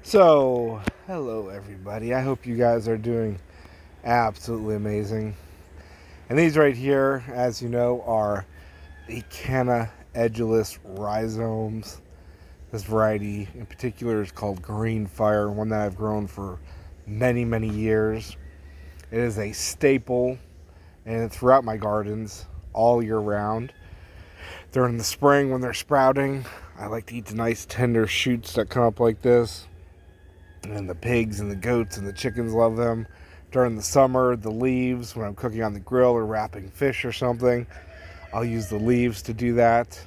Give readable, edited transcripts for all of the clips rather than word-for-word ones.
So, hello everybody. I hope you guys are doing absolutely amazing. And these right here, as you know, are the Canna edgeless rhizomes. This variety in particular is called Green Fire, one that I've grown for many, many years. It is a staple and throughout my gardens all year round. During the spring when they're sprouting, I like to eat the nice tender shoots that come up like this. And the pigs and the goats and the chickens love them. During the summer, the leaves, when I'm cooking on the grill or wrapping fish or something, I'll use the leaves to do that.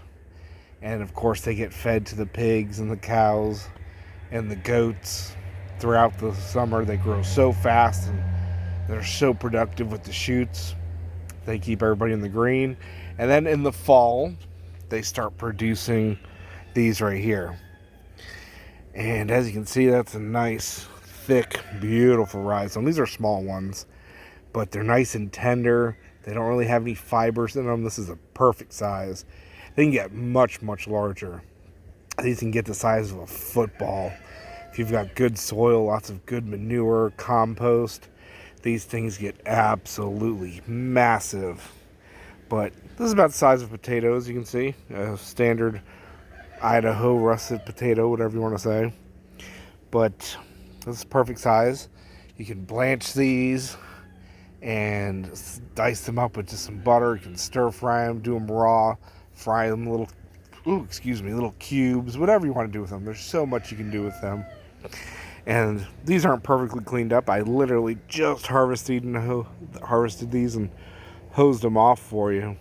And of course, they get fed to the pigs and the cows and the goats throughout the summer. They grow so fast and they're so productive with the shoots. They keep everybody in the green. And then in the fall, they start producing these right here. And as you can see, that's a nice, thick, beautiful rhizome. These are small ones, but they're nice and tender. They don't really have any fibers in them. This is a perfect size. They can get much, much larger. These can get the size of a football. If you've got good soil, lots of good manure, compost, these things get absolutely massive. But this is about the size of potatoes, you can see. A standard Idaho russet potato, whatever you want to say. But this is perfect size. You can blanch these and dice them up with just some butter. You can stir fry them, do them raw, fry them little cubes, whatever you want to do with them. There's so much you can do with them. And these aren't perfectly cleaned up. I literally just harvested these and hosed them off for you.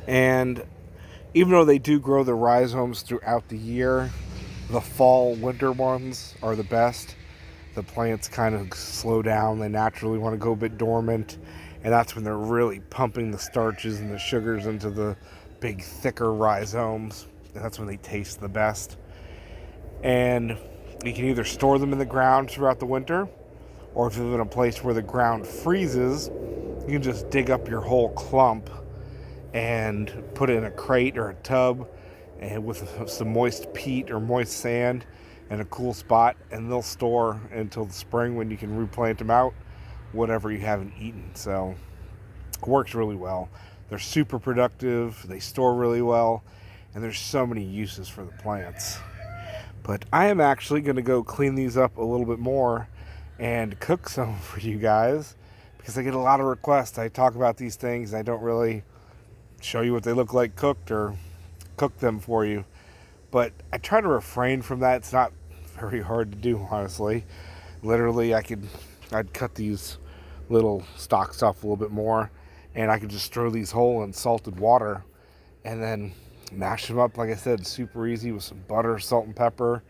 And even though they do grow the rhizomes throughout the year, the fall, winter ones are the best. The plants kind of slow down. They naturally want to go a bit dormant. And that's when they're really pumping the starches and the sugars into the big, thicker rhizomes. And that's when they taste the best. And you can either store them in the ground throughout the winter, or if you live in a place where the ground freezes, you can just dig up your whole clump and put it in a crate or a tub and with some moist peat or moist sand and a cool spot, and they'll store until the spring when you can replant them out, whatever you haven't eaten. So it works really well. They're super productive, they store really well, and there's so many uses for the plants. But I am actually going to go clean these up a little bit more and cook some for you guys, because I get a lot of requests. I talk about these things, I don't really show you what they look like cooked or cook them for you. But I try to refrain from that. It's not very hard to do, honestly. Literally, I'd cut these little stalks off a little bit more, and I could just throw these whole in salted water and then mash them up, like I said, super easy with some butter, salt, and pepper.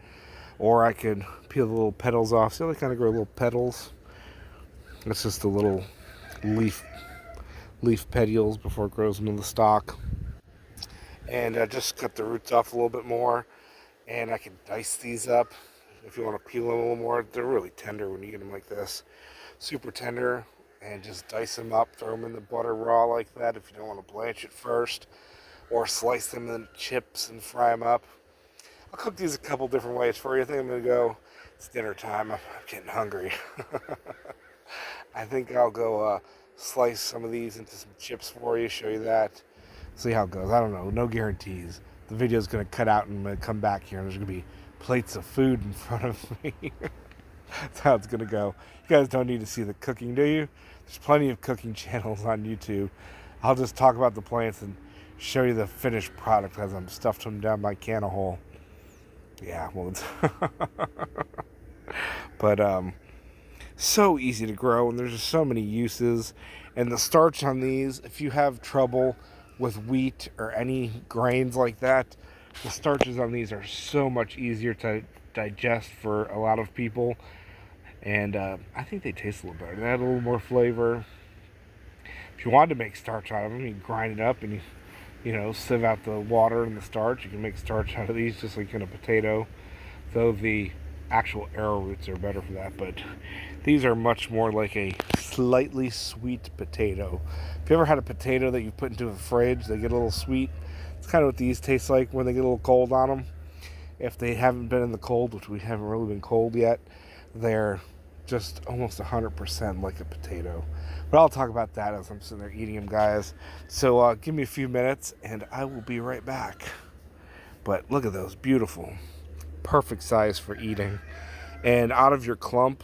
Or I could peel the little petals off. See how they kind of grow little petals? That's just the little leaf petioles before it grows into the stalk. And just cut the roots off a little bit more. And I can dice these up if you want to peel them a little more. They're really tender when you get them like this. Super tender. And just dice them up, throw them in the butter raw like that if you don't want to blanch it first. Or slice them in chips and fry them up. I'll cook these a couple different ways for you. I think I'm going to go, it's dinner time, I'm getting hungry. I think I'll go slice some of these into some chips for you, show you that. See how it goes. I don't know, no guarantees. The video's going to cut out and I'm going to come back here and there's going to be plates of food in front of me. That's how it's going to go. You guys don't need to see the cooking, do you? There's plenty of cooking channels on YouTube. I'll just talk about the plants and show you the finished product as I'm stuffed them down my Canna hole. Yeah, well, it's but so easy to grow, and there's just so many uses. And the starch on these, if you have trouble with wheat or any grains like that, the starches on these are so much easier to digest for a lot of people. And I think they taste a little better. They add a little more flavor. If you wanted to make starch out of them, you grind it up and you sieve out the water and the starch. You can make starch out of these just like in a potato, though the actual arrowroots are better for that. But these are much more like a slightly sweet potato. If you ever had a potato that you put into a fridge, they get a little sweet. It's kind of what these taste like when they get a little cold on them. If they haven't been in the cold, which we haven't really been cold yet, they're just almost 100% like a potato. But I'll talk about that as I'm sitting there eating them, guys. So give me a few minutes and I will be right back. But look at those, beautiful, perfect size for eating. And out of your clump,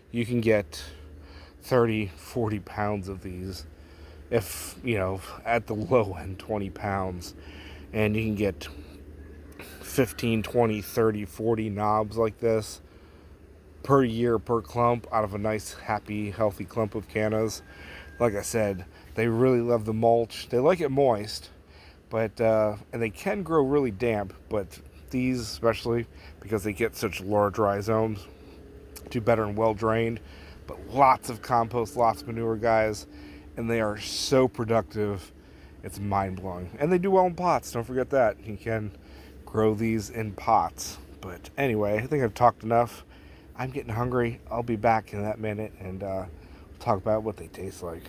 you can get 30, 40 pounds of these. If, at the low end, 20 pounds. And you can get 15, 20, 30, 40 knobs like this per year per clump out of a nice, happy, healthy clump of cannas. Like I said, they really love the mulch. They like it moist, but and they can grow really damp, but these especially, because they get such large rhizomes, do better and well drained. But lots of compost, lots of manure, guys, and they are so productive. It's mind blowing, and they do well in pots. Don't forget that you can grow these in pots. But anyway, I think I've talked enough. I'm getting hungry. I'll be back in that minute, and we'll talk about what they taste like.